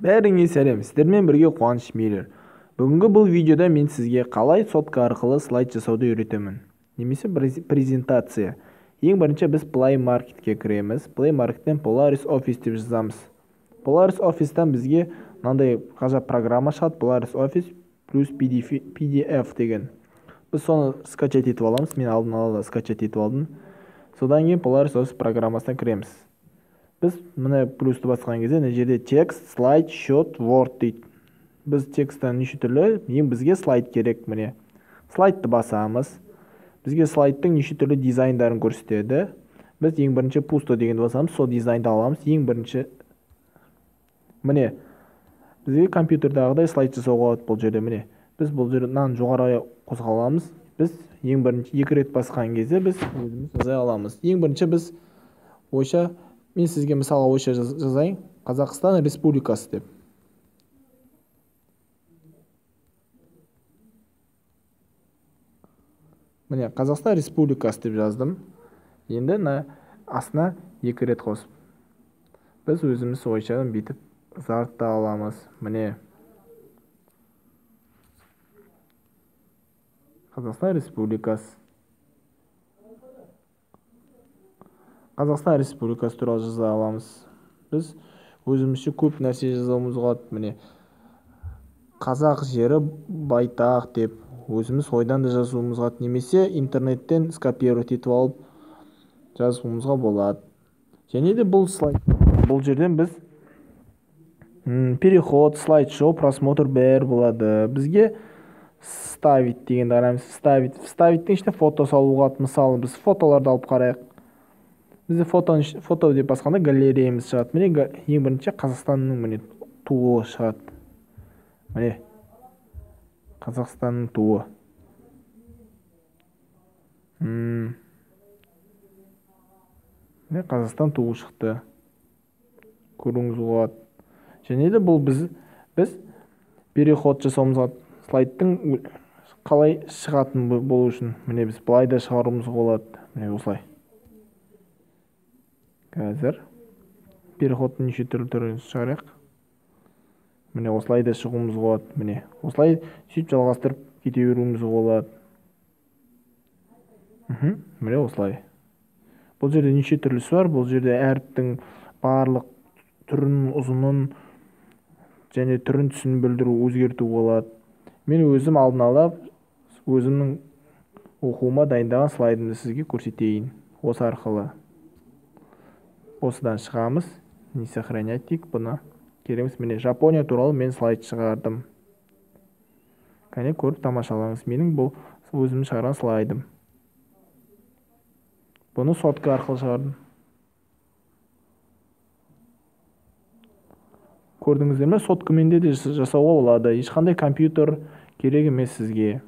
Бәріңе сәлем, сіздермен бірге Қуаныш Мейлер. Бүгінгі бұл видеода мен сізге қалай сотка арқылы слайд жасауды үйретемін. Немесе презентация. Ең бірінші біз Play Marketке кіреміз. Play Markеттен Polaris Office деп жазамыз. Polaris Office'тан бізге мынандай ғажап программа шығады. Polaris Office плюс PDF деген. Біз соны скачать етіп аламыз. Мен алдын ала скачать етіп алдым. Содан кейін Polaris Office программасына кіреміз. Біз мына плюсті басқан кезде мына жерде текст, слайд, счет, word дейді. Біз тексттен неше түрлі, бізге слайд керек. Міне слайдты басамыз. Бізге слайдтың неше түрлі дизайндарын көрсетеді. Біз ең бірінші пусто дегенді басамыз, сол дизайнды аламыз. Ең бірінші міне бізге компьютердағыдай слайд жасауға болады бұл жерде. Міне біз бұл жерден жоғары қозғаламыз. Біз ең бірінші екі рет басқан кезде біз өзіміз жаза аламыз. Ең бірінші біз ойша, мен сізге мысалға ойша жазайын. Қазақстан Республикасы деп. Міне Қазақстан Республикасы деп жаздым. Енді астына екі рет қосып. Біз өзіміз ойша бүйтіп зарта аламыз. Міне Қазақстан Республикасы. Қазақстан Республикасы туралы жаза аламыз. Біз өзімізше көп нәрсе жазуымыз болады. Міне қазақ жері байтақ деп өзіміз ойдан да жазуымыз болады. Немесе интернеттен скопировать етіп алып жазуымызға болады. Және де бұл слайд. Бұл жерден біз переход, слайд-шоу, просмотр бәрі болады. Бізге ставить дегенді қараймыз. Вставиттің ішіне фото салуға, мысалы біз фотоларды алып қарайық. Бізде фото деп басқанда галереямыз шығады. Міне ең бірінші Қазақстанның міне туы шығады. Міне Қазақстанның туы. Міне Қазақстан туы шықты. Көруіңіз болады. Және де бұл біз переход жасауымызға, слайдтың қалай шығатын болу үшін міне біз былай да шығаруымыз болады. Міне осылай. Қазір переходтың неше түрін шығарайық. Міне осылай да шығуымыз болады. Міне осылай сөйтіп жалғастырып кете беруіміз болады. Міне осылай. Бұл жерде неше түрлісі бар. Бұл жерде әріптің барлық түрін, ұзынын және түрін түсін білдіру, өзгерту болады. Мен өзім алдын ала өзімнің оқуыма дайындаған слайдымды сізге көрсетейін. Осы арқылы осыдан шығамыз. Не сохранять дейік бұны. Кереміз. Міне Жапония туралы мен слайд шығардым. Кәне көріп тамашалаңыз. Менің бұл өзім шығарған слайдым. Бұны сотка арқылы шығардым. Көрдіңіздер ме? Соткамен де жасауға болады. Ешқандай компьютер керек емес сізге.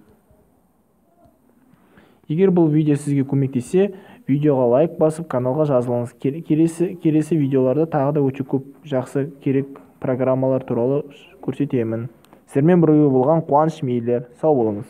Егер бұл видео сізге көмектессе, видеоға лайк басып, каналға жазылыңыз. Келесі видеоларда тағы да өте көп жақсы керек программалар туралы көрсетемін. Сіздермен бірге болған Қуаныш Мейлер. Сау болыңыз.